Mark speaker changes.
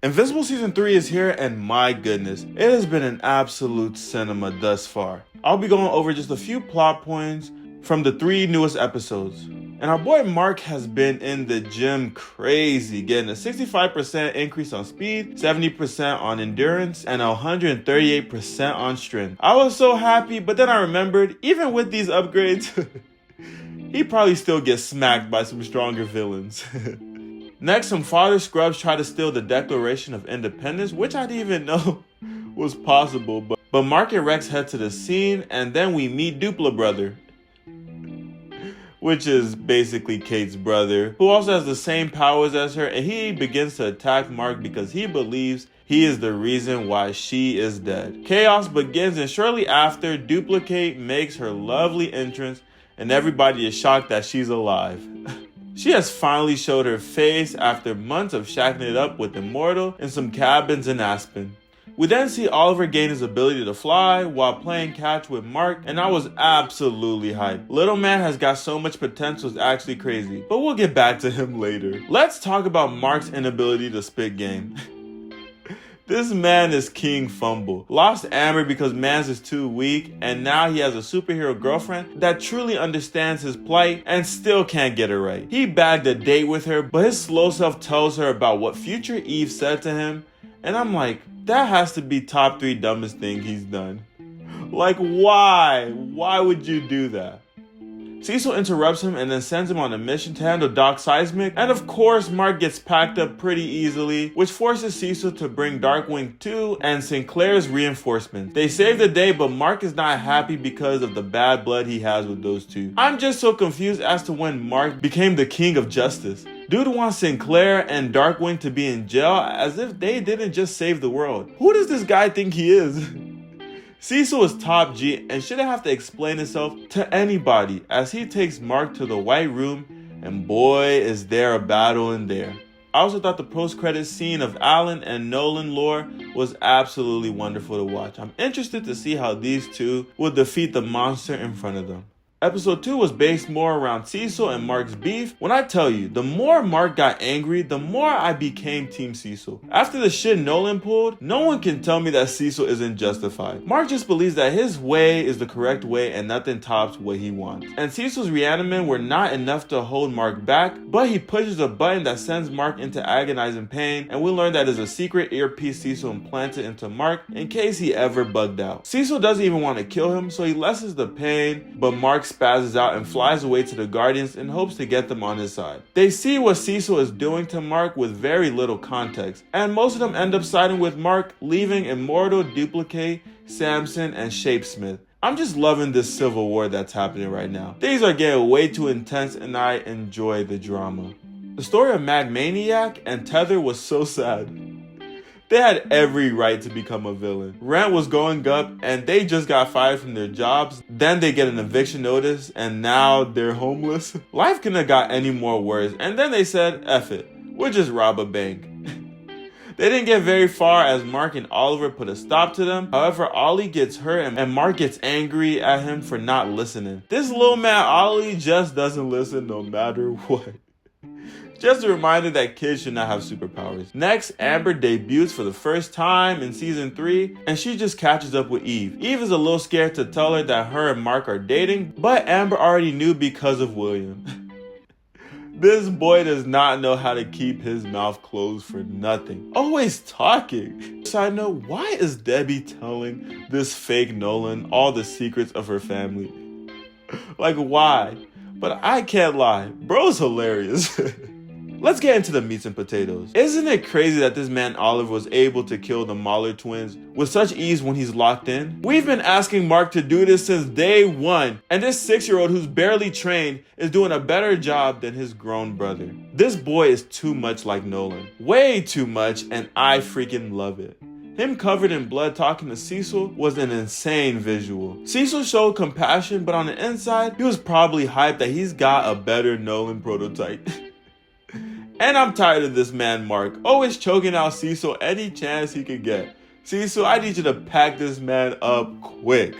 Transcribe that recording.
Speaker 1: Invincible Season 3 is here, and my goodness, it has been an absolute cinema thus far. I'll be going over just a few plot points from the 3 newest episodes. And our boy Mark has been in the gym crazy, getting a 65% increase on speed, 70% on endurance, and 138% on strength. I was so happy, but then I remembered, even with these upgrades, he probably still gets smacked by some stronger villains. Next, some father scrubs try to steal the Declaration of Independence, which I didn't even know was possible. But Mark and Rex head to the scene, and then we meet Dupla Brother, which is basically Kate's brother, who also has the same powers as her, and he begins to attack Mark because he believes he is the reason why she is dead. Chaos begins, and shortly after, Duplicate makes her lovely entrance, and everybody is shocked that she's alive. She has finally showed her face after months of shacking it up with Immortal in some cabins in Aspen. We then see Oliver gain his ability to fly while playing catch with Mark, and I was absolutely hyped. Little man has got so much potential, it's actually crazy, but we'll get back to him later. Let's talk about Mark's inability to spit game. This man is King Fumble. Lost Amber because Mans is too weak, and now he has a superhero girlfriend that truly understands his plight and still can't get it right. He bagged a date with her, but his slow self tells her about what future Eve said to him, and I'm like, that has to be top 3 dumbest thing he's done. Like, why? Why would you do that? Cecil interrupts him and then sends him on a mission to handle Doc Seismic, and of course Mark gets packed up pretty easily, which forces Cecil to bring Darkwing 2 and Sinclair's reinforcements. They save the day, but Mark is not happy because of the bad blood he has with those two. I'm just so confused as to when Mark became the king of justice. Dude wants Sinclair and Darkwing to be in jail as if they didn't just save the world. Who does this guy think he is? Cecil is top G and shouldn't have to explain himself to anybody as he takes Mark to the White Room, and boy is there a battle in there. I also thought the post-credits scene of Alan and Nolan lore was absolutely wonderful to watch. I'm interested to see how these two will defeat the monster in front of them. Episode 2 was based more around Cecil and Mark's beef. When I tell you, the more Mark got angry, the more I became Team Cecil. After the shit Nolan pulled, no one can tell me that Cecil isn't justified. Mark just believes that his way is the correct way and nothing tops what he wants. And Cecil's reanimen were not enough to hold Mark back, but he pushes a button that sends Mark into agonizing pain, and we learn that is a secret earpiece Cecil implanted into Mark in case he ever bugged out. Cecil doesn't even want to kill him, so he lessens the pain, but Mark spazzes out and flies away to the Guardians in hopes to get them on his side. They see what Cecil is doing to Mark with very little context, and most of them end up siding with Mark, leaving Immortal, Duplicate, Samson, and Shapesmith. I'm just loving this civil war that's happening right now. Things are getting way too intense and I enjoy the drama. The story of Magmaniac and Tether was so sad. They had every right to become a villain. Rent was going up and they just got fired from their jobs. Then they get an eviction notice and now they're homeless. Life couldn't have got any more worse. And then they said, F it, we'll just rob a bank. They didn't get very far as Mark and Oliver put a stop to them. However, Ollie gets hurt and Mark gets angry at him for not listening. This little man Ollie just doesn't listen no matter what. Just a reminder that kids should not have superpowers. Next, Amber debuts for the first time in season 3, and she just catches up with Eve. Eve is a little scared to tell her that her and Mark are dating, but Amber already knew because of William. This boy does not know how to keep his mouth closed for nothing. Always talking. Side note, why is Debbie telling this fake Nolan all the secrets of her family? Like, why? But I can't lie, bro's hilarious. Let's get into the meats and potatoes. Isn't it crazy that this man Oliver was able to kill the Mahler twins with such ease when he's locked in? We've been asking Mark to do this since day 1, and this 6-year-old who's barely trained is doing a better job than his grown brother. This boy is too much like Nolan. Way too much, and I freaking love it. Him covered in blood talking to Cecil was an insane visual. Cecil showed compassion, but on the inside, he was probably hyped that he's got a better Nolan prototype. And I'm tired of this man Mark, always choking out Cecil any chance he could get. Cecil, I need you to pack this man up quick.